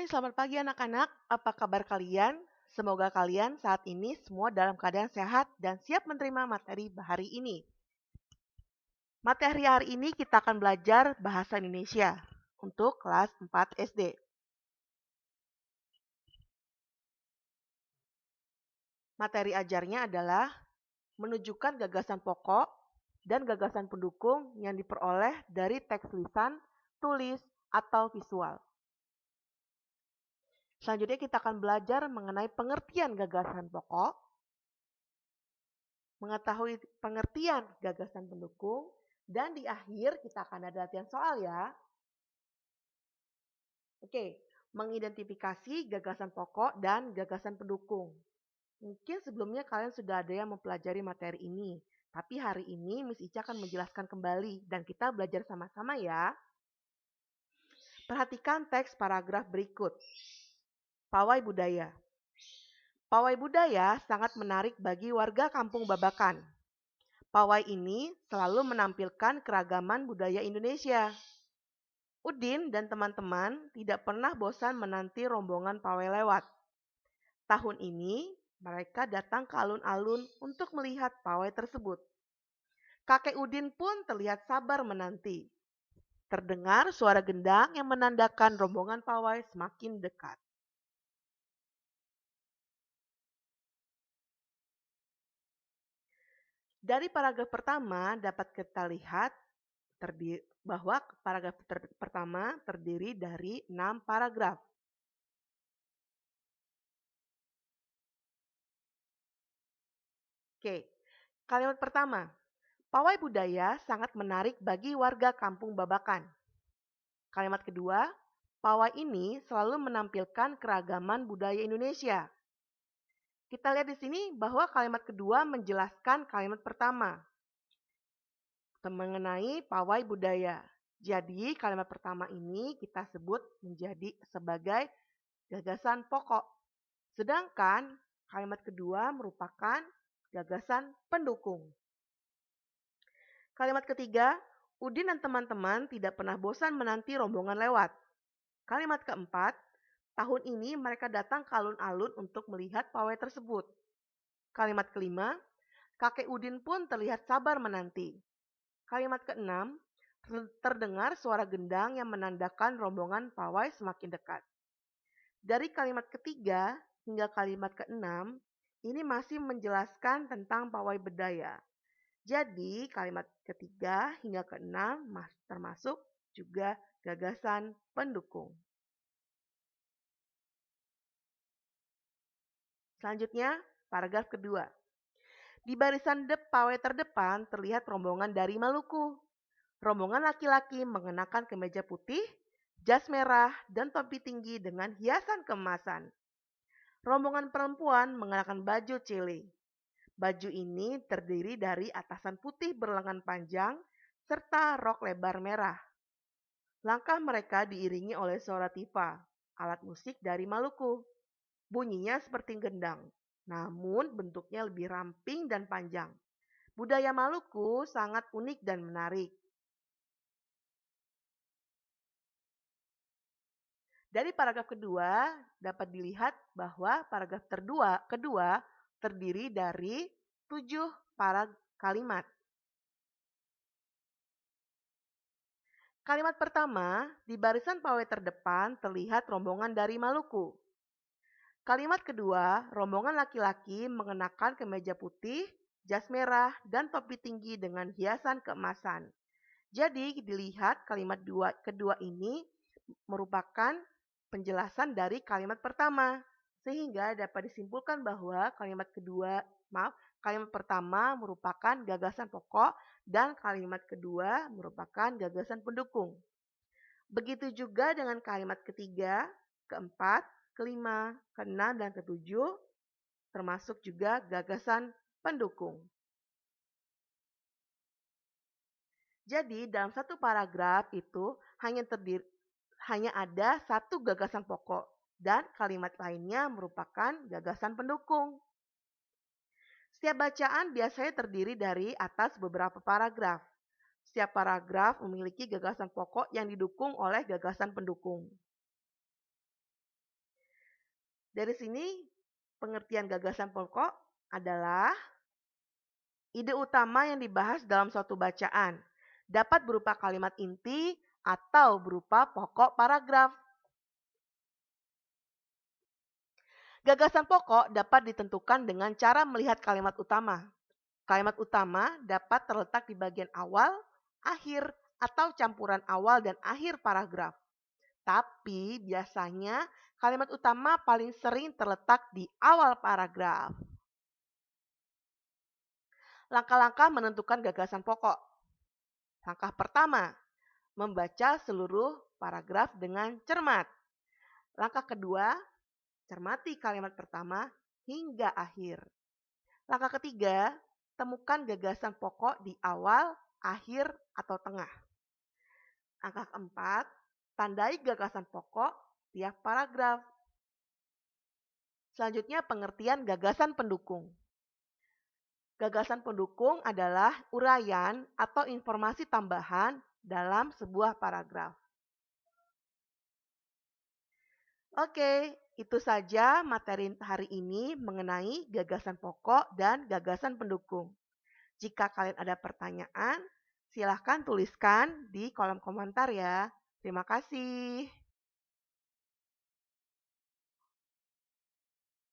Hai, selamat pagi anak-anak. Apa kabar kalian? Semoga kalian saat ini semua dalam keadaan sehat dan siap menerima materi hari ini. Materi hari ini kita akan belajar bahasa Indonesia untuk kelas 4 SD. Materi ajarnya adalah menunjukkan gagasan pokok dan gagasan pendukung yang diperoleh dari teks lisan, tulis, atau visual. Selanjutnya kita akan belajar mengenai pengertian gagasan pokok, mengetahui pengertian gagasan pendukung, dan di akhir kita akan ada latihan soal ya. Oke, mengidentifikasi gagasan pokok dan gagasan pendukung. Mungkin sebelumnya kalian sudah ada yang mempelajari materi ini, tapi hari ini Miss Ica akan menjelaskan kembali dan kita belajar sama-sama ya. Perhatikan teks paragraf berikut. Pawai budaya. Pawai budaya sangat menarik bagi warga Kampung Babakan. Pawai ini selalu menampilkan keragaman budaya Indonesia. Udin dan teman-teman tidak pernah bosan menanti rombongan pawai lewat. Tahun ini mereka datang ke alun-alun untuk melihat pawai tersebut. Kakek Udin pun terlihat sabar menanti. Terdengar suara gendang yang menandakan rombongan pawai semakin dekat. Dari paragraf pertama dapat kita lihat bahwa paragraf pertama terdiri dari 6 paragraf. Oke, kalimat pertama. Pawai budaya sangat menarik bagi warga Kampung Babakan. Kalimat kedua, pawai ini selalu menampilkan keragaman budaya Indonesia. Kita lihat di sini bahwa kalimat kedua menjelaskan kalimat pertama mengenai pawai budaya. Jadi kalimat pertama ini kita sebut menjadi sebagai gagasan pokok. Sedangkan kalimat kedua merupakan gagasan pendukung. Kalimat ketiga, Udin dan teman-teman tidak pernah bosan menanti rombongan lewat. Kalimat keempat, tahun ini mereka datang ke alun-alun untuk melihat pawai tersebut. Kalimat kelima, kakek Udin pun terlihat sabar menanti. Kalimat keenam, terdengar suara gendang yang menandakan rombongan pawai semakin dekat. Dari kalimat ketiga hingga kalimat keenam, ini masih menjelaskan tentang pawai budaya. Jadi kalimat ketiga hingga keenam termasuk juga gagasan pendukung. Selanjutnya, paragraf kedua. Di barisan pawai terdepan terlihat rombongan dari Maluku. Rombongan laki-laki mengenakan kemeja putih, jas merah, dan topi tinggi dengan hiasan keemasan. Rombongan perempuan mengenakan baju cile. Baju ini terdiri dari atasan putih berlengan panjang serta rok lebar merah. Langkah mereka diiringi oleh suara tifa, alat musik dari Maluku. Bunyinya seperti gendang, namun bentuknya lebih ramping dan panjang. Budaya Maluku sangat unik dan menarik. Dari paragraf kedua dapat dilihat bahwa paragraf kedua terdiri dari 7 kalimat. Kalimat pertama, di barisan pawai terdepan terlihat rombongan dari Maluku. Kalimat kedua, rombongan laki-laki mengenakan kemeja putih, jas merah, dan topi tinggi dengan hiasan keemasan. Jadi dilihat kalimat kedua ini merupakan penjelasan dari kalimat pertama. Sehingga dapat disimpulkan bahwa kalimat pertama merupakan gagasan pokok dan kalimat kedua merupakan gagasan pendukung. Begitu juga dengan kalimat ketiga, keempat, kelima, keenam, dan ketujuh termasuk juga gagasan pendukung. Jadi dalam satu paragraf itu hanya ada satu gagasan pokok dan kalimat lainnya merupakan gagasan pendukung. Setiap bacaan biasanya terdiri dari atas beberapa paragraf. Setiap paragraf memiliki gagasan pokok yang didukung oleh gagasan pendukung. Dari sini, pengertian gagasan pokok adalah ide utama yang dibahas dalam suatu bacaan. Dapat berupa kalimat inti atau berupa pokok paragraf. Gagasan pokok dapat ditentukan dengan cara melihat kalimat utama. Kalimat utama dapat terletak di bagian awal, akhir, atau campuran awal dan akhir paragraf. Tapi biasanya kalimat utama paling sering terletak di awal paragraf. Langkah-langkah menentukan gagasan pokok. Langkah pertama, membaca seluruh paragraf dengan cermat. Langkah kedua, cermati kalimat pertama hingga akhir. Langkah ketiga, temukan gagasan pokok di awal, akhir, atau tengah. Langkah keempat, tandai gagasan pokok tiap paragraf. Selanjutnya pengertian gagasan pendukung. Gagasan pendukung adalah uraian atau informasi tambahan dalam sebuah paragraf. Oke, itu saja materi hari ini mengenai gagasan pokok dan gagasan pendukung. Jika kalian ada pertanyaan, silahkan tuliskan di kolom komentar ya. Terima kasih.